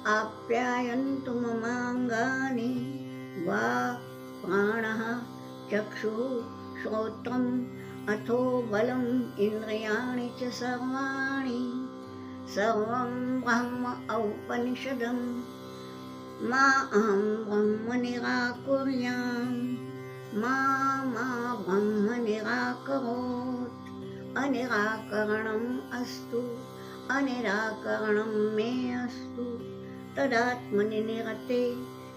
आप्यायन्तु ममाङ्गानि वाक् प्राणः चक्षुः श्रोत्रम् अथो बलम् इन्द्रियाणि च सर्वाणि सर्वं ब्रह्म औपनिषदम् मा अहं ब्रह्म निराकुर्याम् मा ब्रह्म निराकरोत् अनिराकरणम् अस्तु अनिराकरणं मे अस्तु तदात्मनि निरते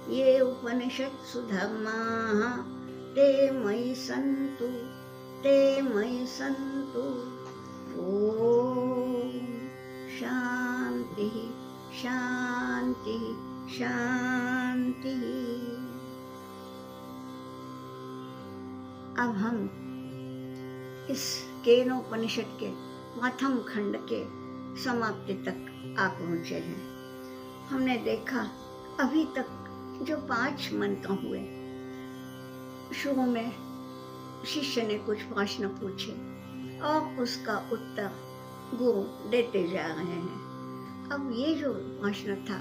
ये उपनिषत्सु धर्माः ते मयि सन्तु ॐ शान्तिः शान्तिः शान्तिः। अब हम इस केनोपनिषद के प्रथम खंड के समाप्ति तक आ पहुंचे हैं। हमने देखा अभी तक जो 5 मंत्र हुए, शुरू में शिष्य ने कुछ प्रश्न पूछे और उसका उत्तर गुरु देते जा रहे हैं। अब ये जो प्रश्न था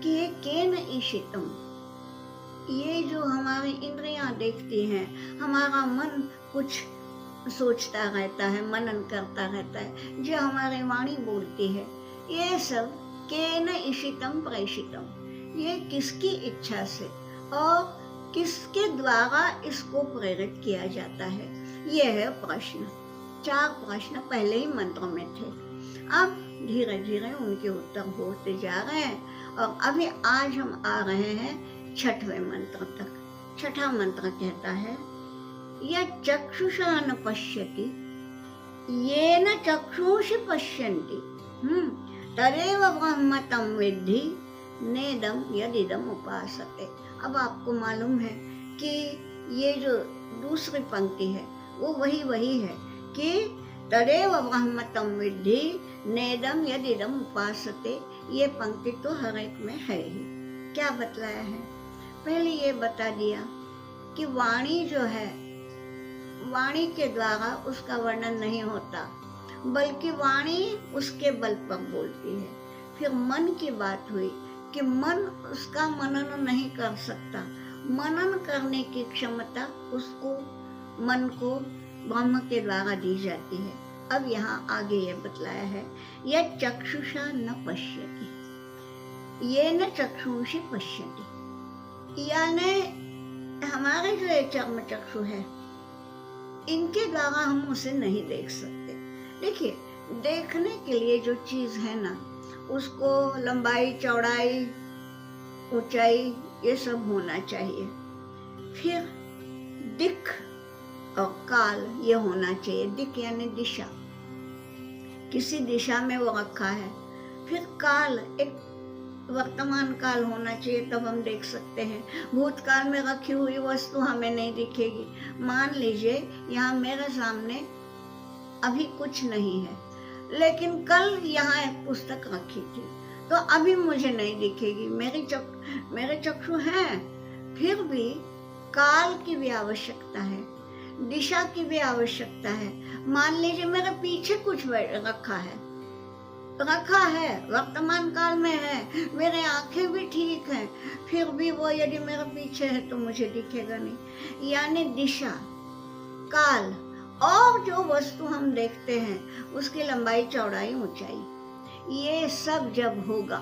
कि ये केन ईशितम, ये जो हमारी इंद्रियां देखती हैं, हमारा मन कुछ सोचता रहता है, मनन करता रहता है, जो हमारी वाणी बोलती है, ये सब केन ईशितम प्रेषितम, ये किसकी इच्छा से और किसके द्वारा इसको प्रेरित किया जाता है, ये है प्रश्न। 4 प्रश्न पहले ही मंत्र में थे, अब धीरे धीरे उनके उत्तर होते जा रहे हैं और अभी आज हम आ रहे हैं 6वें मंत्र तक। 6वां मंत्र कहता है यह चक्षुषा न पश्यति येन चक्षुषि पश्यन्ति तदेव ब्रह्म तं विद्धि नेदं यदिदं उपासते। अब आपको मालूम है कि ये जो दूसरी पंक्ति है वो वही है कि तदेव ब्रह्म तं विद्धि नेदं यदिदं उपासते। ये पंक्ति तो हर एक में है ही। क्या बतलाया है? पहले ये बता दिया कि वाणी जो है, वाणी के द्वारा उसका वर्णन नहीं होता, बल्कि वाणी उसके बल पर बोलती है। फिर मन की बात हुई कि मन उसका मनन नहीं कर सकता, मनन करने की क्षमता उसको, मन को ब्रह्म के द्वारा दी जाती है। अब यहाँ आगे ये बतलाया है यह चक्षुषा न पश्यति ये न चक्षुषि पश्यति, यानी हमारे जो ये चर्म चक्षु है, इनके द्वारा हम उसे नहीं देख सकते। देखिए, देखने के लिए जो चीज है ना, उसको लंबाई, चौड़ाई, ऊंचाई ये सब होना चाहिए। फिर दिक् और काल ये होना चाहिए। दिक् यानी दिशा, किसी दिशा में वो रखा है। फिर काल, एक वर्तमान काल होना चाहिए, तब हम देख सकते हैं। भूतकाल में रखी हुई वस्तु हमें नहीं दिखेगी। मान लीजिए यहाँ मेरे सामने अभी कुछ नहीं है, लेकिन कल यहाँ एक पुस्तक रखी थी, तो अभी मुझे नहीं दिखेगी। मेरे चक्षु हैं, फिर भी काल की भी आवश्यकता है, दिशा की भी आवश्यकता है। मान लीजिए मेरे पीछे कुछ रखा है, वर्तमान काल में है, मेरे आंखें भी ठीक हैं, फिर भी वो यदि मेरे पीछे है तो मुझे दिखेगा नहीं। यानी दिशा, काल और जो वस्तु हम देखते हैं उसकी लंबाई, चौड़ाई, ऊंचाई, ये सब जब होगा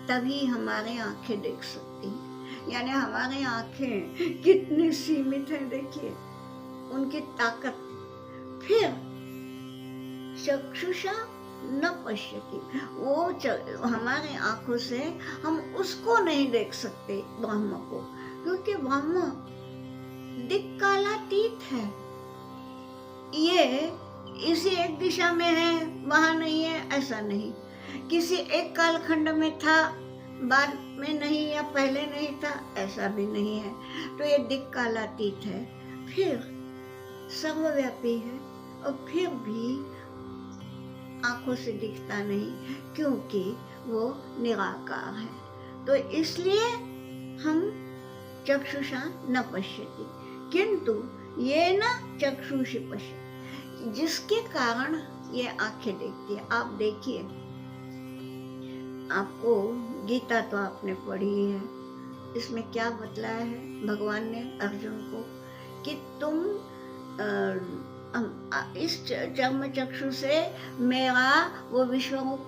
तभी हमारे आंखें देख सकती हैं। यानी हमारी आंखें कितनी सीमित हैं, देखिए उनकी ताकत। फिर चक्षुषा न पश्यति, वो हमारे आंखों से हम उसको नहीं देख सकते, ब्रह्म को, क्योंकि ब्रह्म दिक्कालातीत है। ये इसी एक दिशा में है, वहां नहीं है, ऐसा नहीं। किसी एक कालखंड में था, बाद में नहीं, या पहले नहीं था, ऐसा भी नहीं है। तो ये दिक्कालातीत है, फिर सर्वव्यापी है, और फिर भी आंखों से दिखता नहीं, क्योंकि वो निराकार है। तो इसलिए हम चक्षुषा न पश्यति, किंतु ये न चक्षुषि पश्यति, जिसके कारण ये आंखें देखती है। आप देखिए, आपको गीता तो आपने पढ़ी है, इसमें क्या बतलाया है भगवान ने अर्जुन को कि तुम इस चर्म चक्षु से मेरा वो विश्व रूप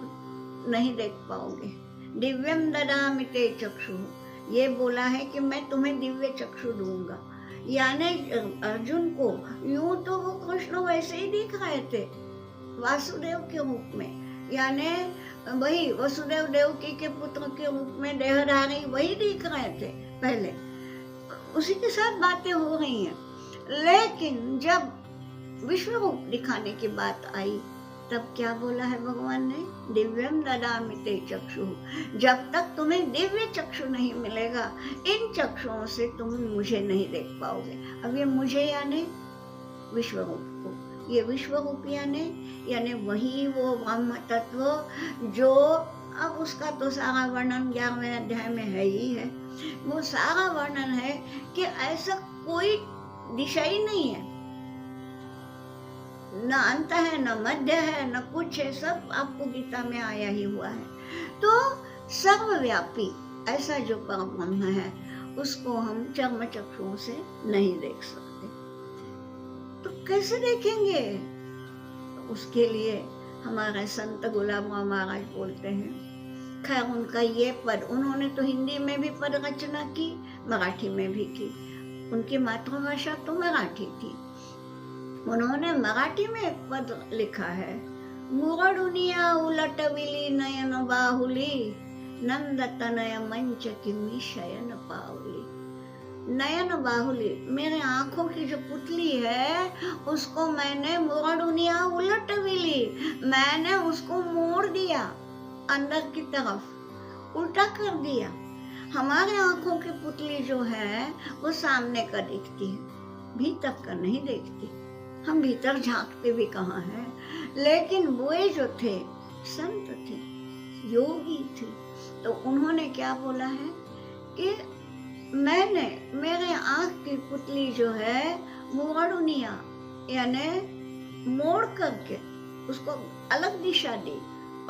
नहीं देख पाओगे। दिव्यम ददामि ते चक्षु, ये बोला है कि मैं तुम्हें दिव्य चक्षु दूंगा। यानी अर्जुन को यूं तो वो कृष्ण वैसे ही दिख रहे थे वासुदेव के रूप में, यानी वही वसुदेव देवकी के पुत्र के रूप में देहधारी वही दिख रहे थे पहले, उसी के साथ बातें हो रही हैं। लेकिन जब विश्व रूप दिखाने की बात आई तब क्या बोला है भगवान ने, दिव्यम ददामि ते चक्षु, जब तक तुम्हें दिव्य चक्षु नहीं मिलेगा इन चक्षुओं से तुम मुझे नहीं देख पाओगे। अब ये मुझे यानी विश्व रूप को, ये विश्व रूप यानी वही वो ब्रह्म तत्व जो अब उसका तो सारा वर्णन 11वें अध्याय में है ही है। वो सारा वर्णन है कि ऐसा कोई दिशा ही नहीं है, न अंत है न मध्य है न कुछ है, सब आपको गीता में आया ही हुआ है। तो सर्वव्यापी ऐसा जो परब्रह्म है उसको हम चर्म चक्षुओं से नहीं देख सकते। तो कैसे देखेंगे? उसके लिए हमारे संत गुलाब महाराज बोलते हैं, खैर उनका ये पद, उन्होंने तो हिंदी में भी पद रचना की, मराठी में भी की, उनकी मातृभाषा तो मराठी थी। उन्होंने मराठी में एक पद लिखा है, मुरडुनिया उलटविली नयन बाहुली, नंद तनय मंच किमी शयन पावली। नयन बाहुली, मेरे आंखों की जो पुतली है उसको मैंने मुरडुनिया उलटविली, मैंने उसको मोड़ दिया अंदर की तरफ, उल्टा कर दिया। हमारे आंखों की पुतली जो है वो सामने का दिखती है, भीतर का नहीं देखती। हम भीतर झांकते भी कहाँ हैं। लेकिन वो जो थे संत थे, योगी थे, तो उन्होंने क्या बोला है कि मैंने मेरे आंख की पुतली जो है मुरडुनिया यानी मोड़ करके उसको अलग दिशा दी,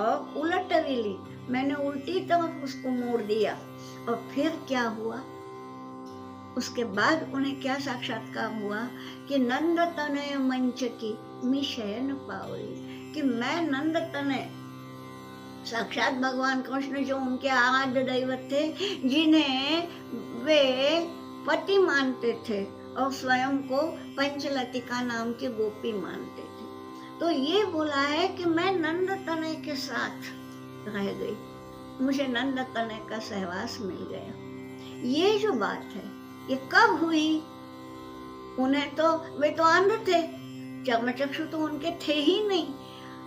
और उलटविली मैंने उल्टी तरफ उसको मोड़ दिया। और फिर क्या हुआ, उसके बाद उन्हें क्या साक्षात्कार हुआ कि नंद तनय मंच की मी शयन पावली, कि मैं नंद तनय साक्षात भगवान कृष्ण जो उनके आराध्य दैवत थे, जिन्हें वे पति मानते थे और स्वयं को पंचलतिका नाम की गोपी मानते थे। तो ये बोला है कि मैं नंद तनय के साथ रह गई, मुझे नंद तनय का सहवास मिल गया। ये जो बात है ये कब हुई? उन्हें तो वे तो अंध थे, चर्मचक्षु तो उनके थे ही नहीं।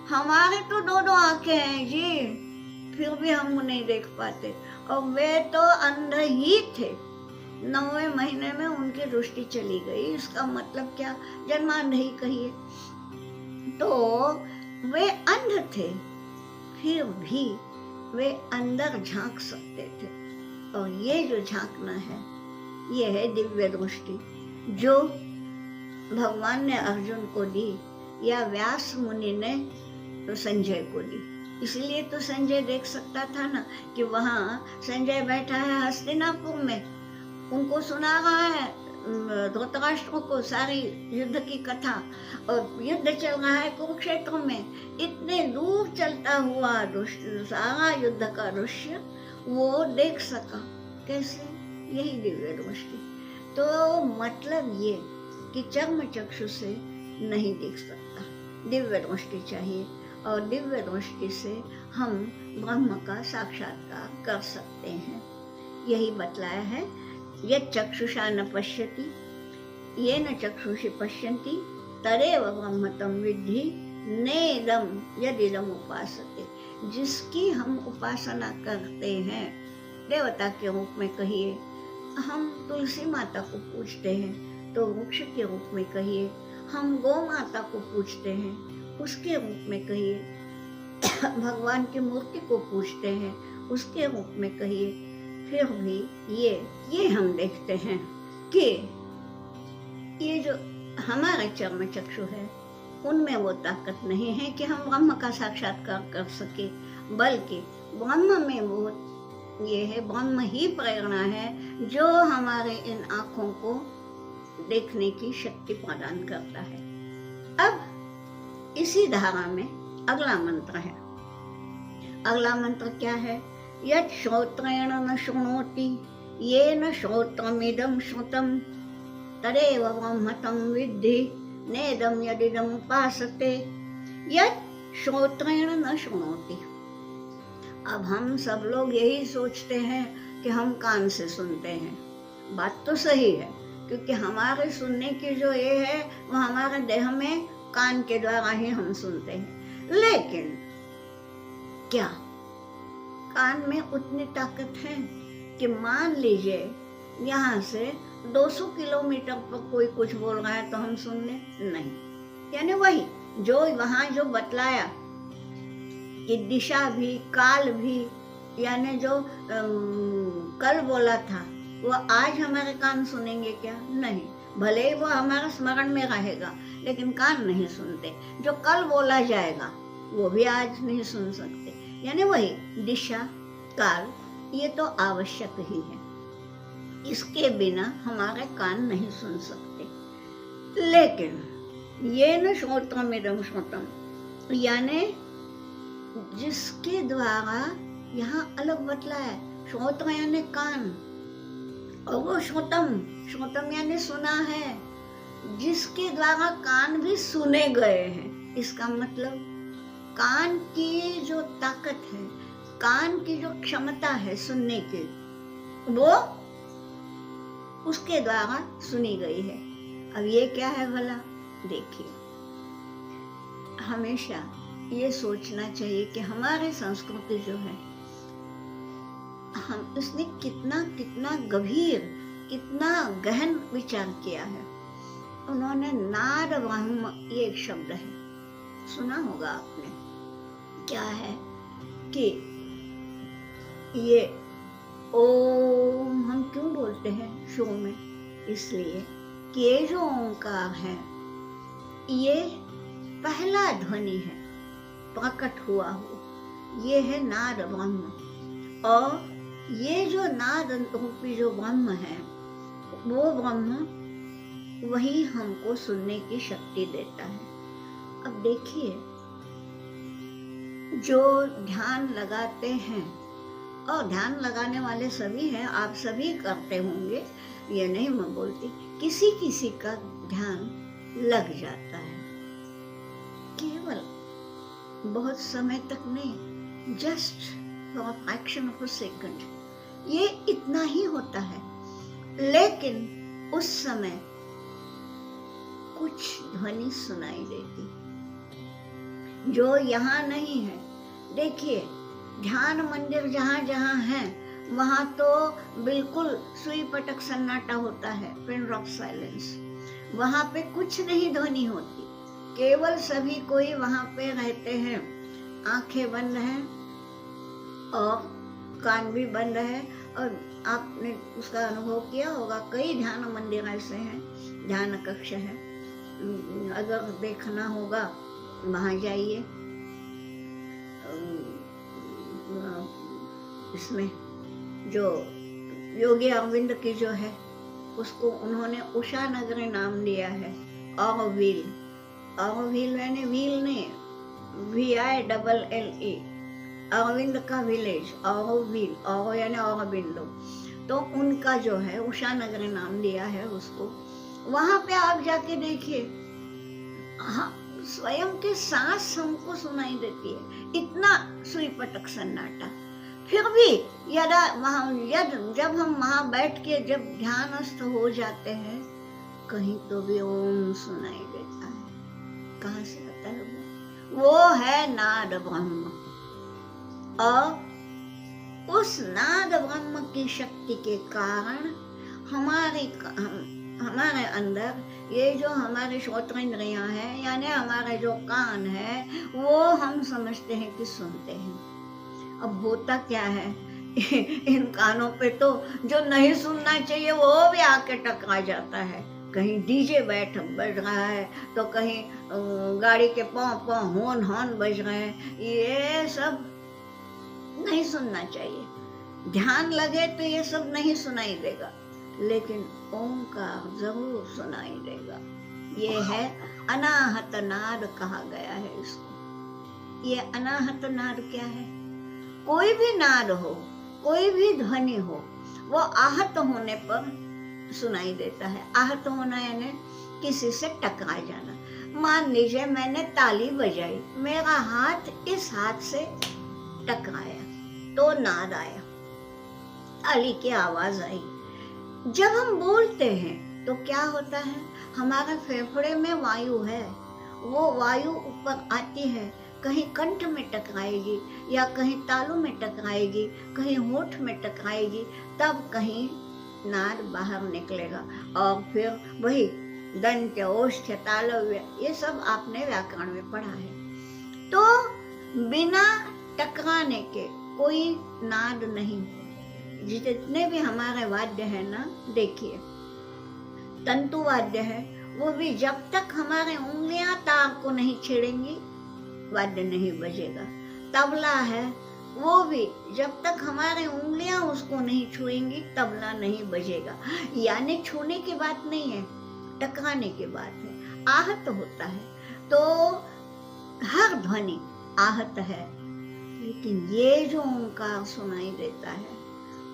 हमारे तो दो दो आंखें हैं जी, फिर भी हम उन्हें देख पाते, और वे तो अंध ही थे। 9वें महीने में उनकी दृष्टि चली गई, इसका मतलब क्या, जन्मांध ही कहिए। तो वे अंध थे, फिर भी वे अंदर झांक सकते थे। और ये जो झांकना है ये है दिव्य दृष्टि, जो भगवान ने अर्जुन को दी या व्यास मुनि ने तो संजय को दी। इसलिए तो संजय देख सकता था ना कि वहाँ संजय बैठा है हस्तिनापुर में, उनको सुना रहा है धृतराष्ट्र को सारी युद्ध की कथा, और युद्ध चल रहा है कुरुक्षेत्र में। इतने दूर चलता हुआ सारा युद्ध का दृश्य वो देख सका। कैसे? यही दिव्य दृष्टि। तो मतलब ये कि चर्म चक्षु से नहीं देख सकता, दिव्य दृष्टि चाहिए, और दिव्य दृष्टि से हम ब्रह्म का साक्षात्कार कर सकते हैं। यही बतलाया है, यत् चक्षुषा न पश्यति येन चक्षुषि पश्यन्ति तदेव ब्रह्म तं विद्धि नेदं यदिदं उपासते। जिसकी हम उपासना करते हैं, देवता के रूप में कहिए, हम तुलसी माता को पूजते हैं तो वृक्ष के रूप में कहिए, हम गौ माता को पूजते हैं उसके रूप में कहिए, भगवान की मूर्ति को पूजते हैं उसके रूप में कहिए। फिर भी ये हम देखते हैं कि ये जो हमारा चर्म चक्षु है उनमें वो ताकत नहीं है कि हम ब्रह्म का साक्षात्कार कर सके, बल्कि ब्रह्म में वो ये है, ब्रह्म ही प्रेरणा है जो हमारे इन आँखों को देखने की शक्ति प्रदान करता है। अब इसी धारा में अगला मंत्र है। अगला मंत्र क्या है? यत् श्रोत्रेण न शृणोति येन श्रोत्रमिदं श्रुतं तदेव ब्रह्म तं विद्धि नेदं यदिदम् उपासते। यत् श्रोत्रेण न शृणोति। अब हम सब लोग यही सोचते हैं कि हम कान से सुनते हैं। बात तो सही है, क्योंकि हमारे सुनने की जो ये है वो हमारे देह में कान के द्वारा ही हम सुनते हैं। लेकिन क्या कान में उतनी ताकत है कि मान लीजिए यहाँ से 200 किलोमीटर पर कोई कुछ बोल रहा है तो हम सुन लें? नहीं। यानी वही जो वहाँ जो बतलाया कि दिशा भी काल भी, यानी जो कल बोला था वो आज हमारे कान सुनेंगे क्या? नहीं। भले ही वो हमारे स्मरण में रहेगा लेकिन कान नहीं सुनते। जो कल बोला जाएगा वो भी आज नहीं सुन सकते। यानी वही दिशा काल ये तो आवश्यक ही है, इसके बिना हमारे कान नहीं सुन सकते। लेकिन ये न श्रोत्रमिदं श्रुतं, यानी जिसके द्वारा यहाँ अलग बतलाया, श्रोत्र यानी कान और वो श्रुतम, श्रुतम यानी सुना है, जिसके द्वारा कान भी सुने गए हैं। इसका मतलब कान की जो ताकत है, कान की जो क्षमता है सुनने की, वो उसके द्वारा सुनी गई है। अब ये क्या है भला? देखिए, हमेशा ये सोचना चाहिए कि हमारी संस्कृति जो है, हम उसने कितना कितना गंभीर, कितना गहन विचार किया है। उन्होंने नाद ब्रह्म ये एक शब्द है, सुना होगा आपने। क्या है कि ये ओम हम क्यों बोलते हैं शो में? इसलिए कि ये जो ओंकार है ये पहला ध्वनि है, प्रकट हुआ हो, ये है नाद ब्रह्म। और ये जो नाद रूपी जो ब्रह्म है, वो ब्रह्म वही हमको सुनने की शक्ति देता है। अब देखिए, जो ध्यान लगाते हैं, और ध्यान लगाने वाले सभी हैं, आप सभी करते होंगे, ये नहीं मैं बोलती, किसी किसी का ध्यान लग जाता है, केवल बहुत समय तक नहीं, just for fraction of a second, ये इतना ही होता है। लेकिन उस समय कुछ ध्वनि सुनाई देती जो यहाँ नहीं है। देखिए, ध्यान मंदिर जहाँ जहाँ है वहाँ तो बिल्कुल सुई पटक सन्नाटा होता है, पिन ड्रॉप साइलेंस। वहाँ पे कुछ नहीं ध्वनि होती, केवल सभी कोई वहाँ पे रहते हैं, आंखें बंद हैं और कान भी बंद है। और आपने उसका अनुभव किया होगा, कई ध्यान मंदिर ऐसे हैं, ध्यान कक्ष है, अगर देखना होगा वहाँ जाइए। इसमें जो योगी अरविंद की जो है, उसको उन्होंने उषा नगरी नाम दिया है। ऑरोविल, ऑरोविल यानी व्हील नहीं, VILLE, अरविंद का विलेज, ऑरोविल, ऑरो यानी औरबिंदो। तो उनका जो है उषा नगरी नाम दिया है उसको। वहां पे आप जाके देखिए, हाँ, स्वयं के सांस हमको सुनाई देती है, इतना सुई पटक सन्नाटा। फिर भी जब हम वहां बैठ के जब ध्यानस्थ हो जाते हैं, कहीं तो भी ओम सुनाई देता है। कहाँ से आता है वो है नाद ब्रह्म। और उस नाद ब्रह्म की शक्ति के कारण हमारे अंदर ये जो हमारे श्रोत्रेंद्रियां हैं, यानी हमारे जो कान है, वो हम समझते हैं कि सुनते हैं। अब होता क्या है, इन कानों पे तो जो नहीं सुनना चाहिए वो भी आके टकरा जाता है। कहीं डीजे बज रहा है तो कहीं गाड़ी के पौ हॉर्न बज रहे हैं। ये सब नहीं सुनना चाहिए। ध्यान लगे तो ये सब नहीं सुनाई देगा, लेकिन ओंकार जरूर सुनाई देगा। ये है अनाहत नाद कहा गया है इसको। ये अनाहत नाद क्या है? कोई भी नाद हो, कोई भी ध्वनि हो, वो आहत होने पर सुनाई देता है। आहत होना यानी किसी से टकरा जाना। मान लीजिए मैंने ताली बजाई, मेरा हाथ इस हाथ से टकराया तो नाद आया, ताली की आवाज आई। जब हम बोलते हैं तो क्या होता है, हमारे फेफड़े में वायु है, वो वायु ऊपर आती है, कहीं कंठ में टकराएगी या कहीं तालू में टकराएगी, कहीं होठ में टकराएगी, तब कहीं नाद बाहर निकलेगा। और फिर वही दंत्य, ओष्ठ्य, तालव्य, ये सब आपने व्याकरण में पढ़ा है। तो बिना टकराने के कोई नाद नहीं। जितने भी हमारे वाद्य है ना, देखिए तंतु वाद्य है, वो भी जब तक हमारे उंगलियां तार को नहीं छेड़ेंगी वाद्य नहीं बजेगा। तबला है, वो भी जब तक हमारे उंगलियां उसको नहीं छुएंगी तबला नहीं बजेगा। यानी छूने की बात नहीं है, टकराने की बात है। आहत होता है तो हर ध्वनि आहत है, लेकिन ये जो ओंकार सुनाई देता है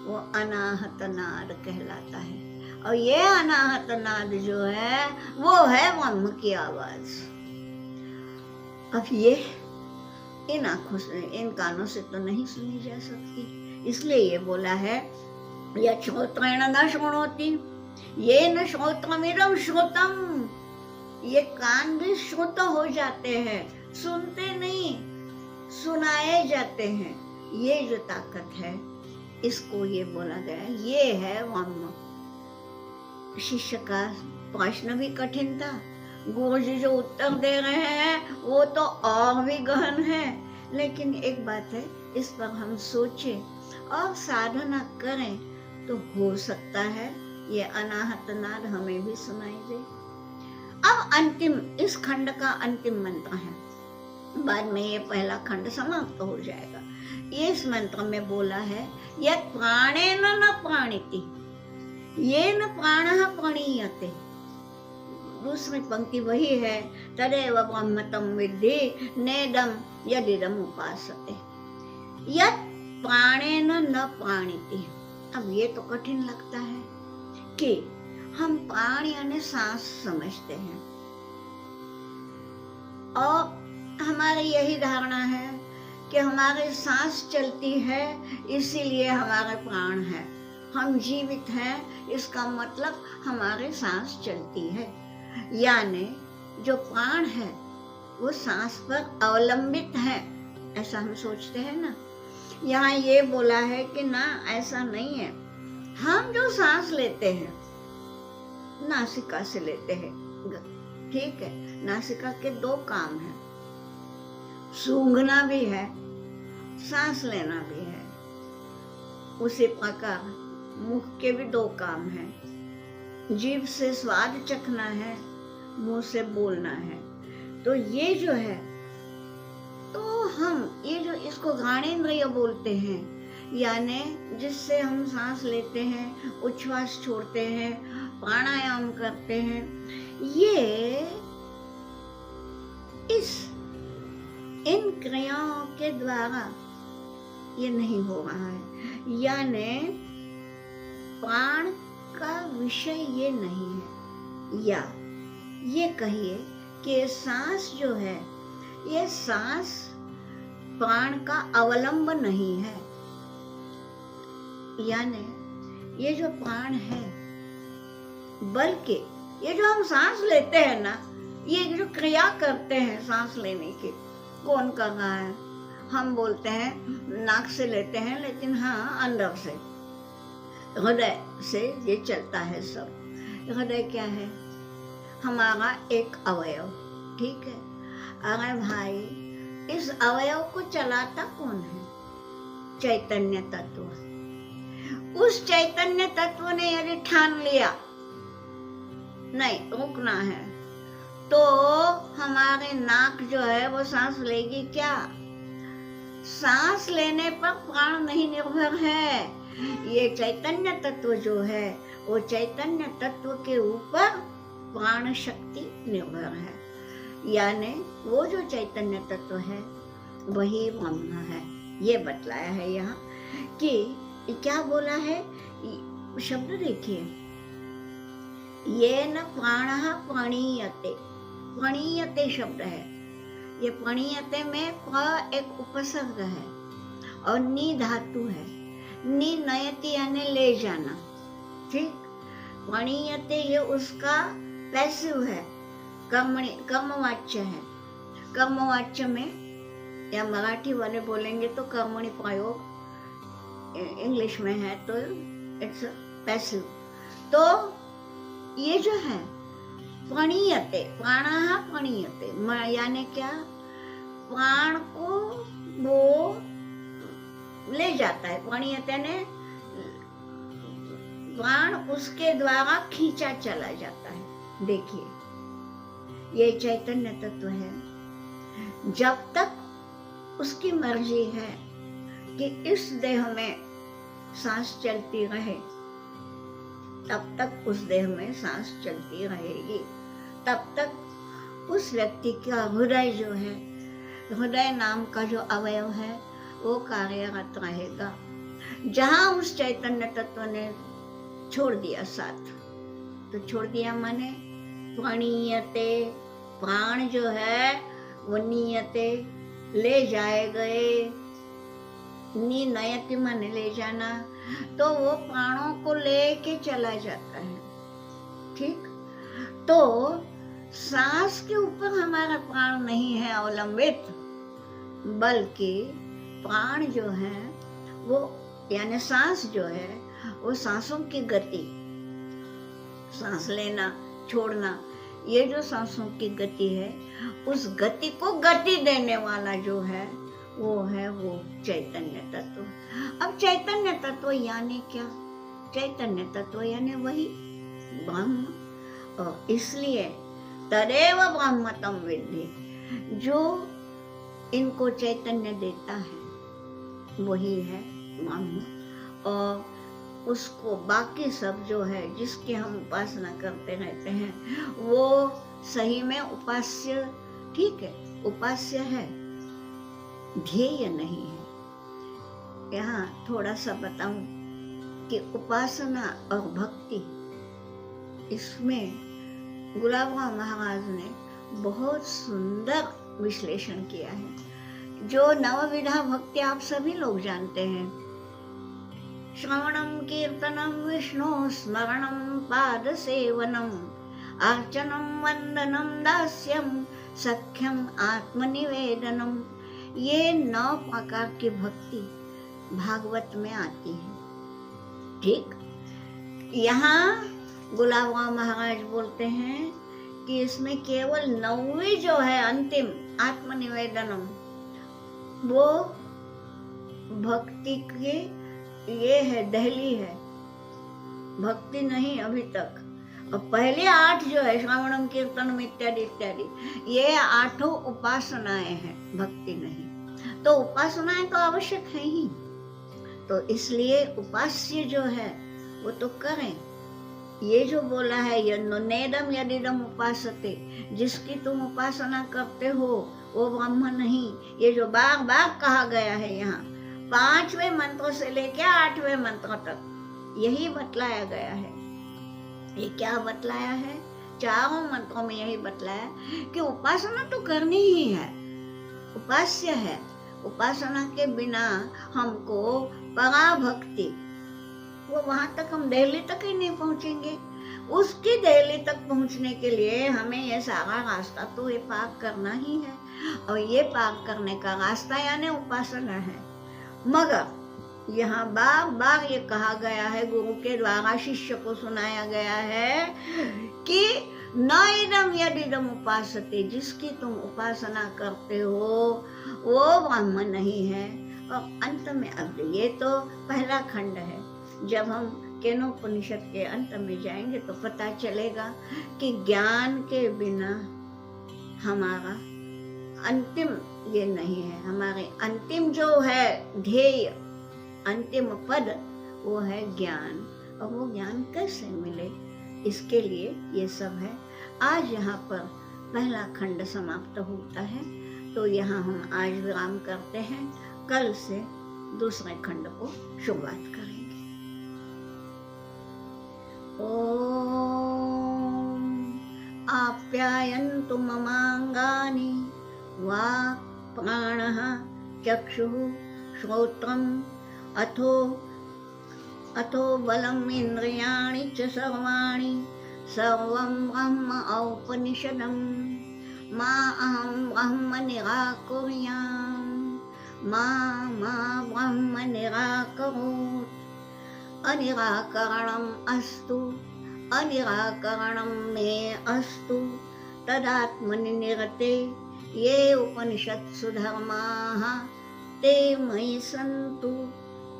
वो अनाहत नाद कहलाता है। और ये अनाहत नाद जो है वो है ब्रह्म की आवाज। अब ये इन आंखों से, इन कानों से तो नहीं सुनी जा सकती, इसलिए ये बोला है यत् श्रोत्रेण न शृणोति येन श्रोत्रमिदं श्रुतम्। ये कान भी श्रुत हो जाते हैं, सुनते नहीं, सुनाए जाते हैं। ये जो ताकत है इसको ये बोला गया, ये है ब्रह्म। शिष्य का प्रश्न भी कठिन था, गुरु जी जो उत्तर दे रहे हैं वो तो और भी गहन है। लेकिन एक बात है, इस पर हम सोचें और साधना करें तो हो सकता है ये अनाहत नाद हमें भी सुनाई दे। अब अंतिम, इस खंड का अंतिम मंत्र है, बाद में ये पहला खंड समाप्त हो जाएगा। ये इस मंत्र में बोला है यत् प्राणेन न प्राणिति येन प्राणः प्रणीयते। दूसरी पंक्ति वही है, तदेव ब्रह्मतं विद्धि नेदं यदिदं उपासते। यत् प्राणेन न प्राणिति। अब ये तो कठिन लगता है कि हम प्राण यानी सांस समझते हैं, और हमारी यही धारणा है कि हमारी सांस चलती है इसीलिए हमारे प्राण है। हम जीवित हैं इसका मतलब हमारी सांस चलती है। यानी जो प्राण है वो सांस पर अवलंबित है, ऐसा हम सोचते हैं ना। यहाँ ये बोला है कि ना, ऐसा नहीं है। हम जो सांस लेते हैं नासिका से लेते हैं, ठीक है। नासिका के दो काम हैं, सूंघना भी है, सांस लेना भी है। उसी प्रकार मुख के भी दो काम हैं, जीभ से स्वाद चखना है, मुंह से बोलना है। तो ये जो है, तो हम ये जो इसको घ्राणेन्द्रिय बोलते हैं, यानी जिससे हम सांस लेते हैं, उच्छ्वास छोड़ते हैं, प्राणायाम करते हैं, ये इन क्रियाओं के द्वारा ये नहीं हो रहा है। यानी प्राण का विषय ये नहीं है, या ये कहिए कि सांस जो है, ये सांस प्राण का अवलंब नहीं है। यानी ये जो प्राण है, बल्कि ये जो हम सांस लेते हैं ना, ये जो क्रिया करते हैं सांस लेने की, कौन कर रहा है? हम बोलते हैं नाक से लेते हैं, लेकिन हाँ अंदर से, हृदय से ये चलता है सब। हृदय क्या है? हमारा एक अवयव, ठीक है। अरे भाई, इस अवयव को चलाता कौन है? चैतन्य तत्व। उस चैतन्य तत्व ने यदि ठान लिया नहीं रुकना है, तो हमारे नाक जो है वो सांस लेगी क्या? सांस लेने पर प्राण नहीं निर्भर है। ये चैतन्य तत्व जो है वो चैतन्य तत्व के ऊपर प्राण शक्ति निर्भर है। यानी वो जो चैतन्य तत्व है वही ब्रह्म है। ये बतलाया है यहाँ कि क्या बोला है, शब्द देखिए, ये न प्राणः प्रणीयते, प्रणीयते शब्द है। ये प्रणीयते में प एक उपसर्ग है और नी धातु है। नी नयति यानी ले जाना, ठीक। प्रणीयते ये उसका पैसिव है, कर्मवाच्य है। कर्मवाच्य में या मराठी वाले बोलेंगे तो कर्मणि प्रयोग, इंग्लिश में है तो इट्स पैसिव। तो ये जो है प्रणीयते, प्राणः प्रणीयते यानी क्या, प्राण को वो ले जाता है। प्रणीयते ने प्राण उसके द्वारा खींचा चला जाता है। देखिए ये चैतन्य तत्व है। जब तक उसकी मर्जी है कि इस देह में सांस चलती रहे, तब तक उस देह में सांस चलती रहेगी। तब तक उस व्यक्ति का हृदय जो है, हृदय नाम का जो अवयव है वो कार्यरत रहेगा। जहां उस चैतन्य तत्व ने छोड़ दिया साथ, तो छोड़ दिया माने प्रणीयते, प्राण जो है वो नियते, ले जाए गए। नी नयति माने ले जाना, तो वो प्राणों को लेके चला जाता है, ठीक। तो सांस के ऊपर हमारा प्राण नहीं है अवलंबित, बल्कि प्राण जो है वो यानी सांस जो है वो सांसों की गति, सांस लेना छोड़ना, ये जो सांसों की गति है उस गति को गति देने वाला जो है वो है वो चैतन्य तत्व। अब चैतन्य तत्व यानी क्या, चैतन्य तत्व यानी वही ब्रह्म। और इसलिए तदेव ब्रह्मतम विद्धि, जो इनको चैतन्य देता है वही है ब्रह्म। और उसको बाकी सब जो है जिसकी हम उपासना करते रहते हैं वो सही में उपास्य, ठीक है, उपास्य है, ध्येय नहीं है। यहाँ थोड़ा सा बताऊं कि उपासना और भक्ति, इसमें गुलाबराव महाराज ने बहुत सुंदर विश्लेषण किया है। जो नवविधा भक्ति आप सभी लोग जानते हैं, श्रवणम कीर्तनम विष्णु स्मरणम पाद सेवनम अर्चनम वंदनम दास्यम सख्यम आत्मनिवेदनम, ये 9 प्रकार की भक्ति भागवत में आती है, ठीक। यहाँ गुलाबराव महाराज बोलते हैं कि इसमें केवल 9वीं जो है अंतिम आत्मनिवेदनम, वो भक्ति के ये है, दहली है, भक्ति नहीं अभी तक। और पहले 8 जो है श्रवणम कीर्तनम इत्यादि इत्यादि, ये 8 उपासनाएं हैं, भक्ति नहीं। तो उपासनाएं तो आवश्यक है ही, तो इसलिए उपास्य जो है वो तो करें। ये जो बोला है नेदम यदिदम उपासते, जिसकी तुम उपासना करते हो वो ब्रह्म नहीं, ये जो बार बार कहा गया है यहाँ 5वें मंत्र से लेके 8वें मंत्र तक यही बतलाया गया है। ये क्या बतलाया है, चारों मंत्रों में यही बतलाया कि उपासना तो करनी ही है, उपास्य है। उपासना के बिना हमको पराभक्ति, वो वहां तक हम दिल्ली तक ही नहीं पहुंचेंगे। उसकी दिल्ली तक पहुंचने के लिए हमें ये सारा रास्ता तो ये पार करना ही है, और ये पार करने का रास्ता यानी उपासना है। मगर यहाँ बार बार ये कहा गया है, गुरु के द्वारा शिष्य को सुनाया गया है कि न इदम यदिदम उपासते, जिसकी तुम उपासना करते हो वो ब्रह्म नहीं है। और अंत में, अब ये तो पहला खंड है, जब हम केनोपनिषद के अंत में जाएंगे तो पता चलेगा कि ज्ञान के बिना हमारा अंतिम ये नहीं है। हमारे अंतिम जो है ध्येय, अंतिम पद, वो है ज्ञान। और वो ज्ञान कैसे मिले, इसके लिए ये सब है। आज यहाँ पर पहला खंड समाप्त होता है, तो यहाँ हम आज विराम करते हैं। कल से दूसरे खंड को शुरुआत करेंगे। ओम आप्यायन्तु ममांगानि वाक् प्राणः चक्षुः श्रोत्रम् अथो बलम् इन्द्रियाणि च सर्वाणि सर्वं ब्रह्म औपनिषदम् मा अहं ब्रह्म निराकुर्याम् मा ब्रह्म निराकरोत्। अनिराकरणम् अस्तु अनिराकरणं मे अस्तु तदात्मनि निरते ये उपनिषत्सु धर्माः ते मयि सन्तु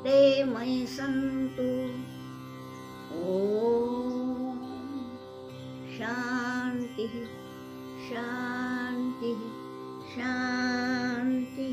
ते मयि सन्तु। ओम शांति शांति शांति।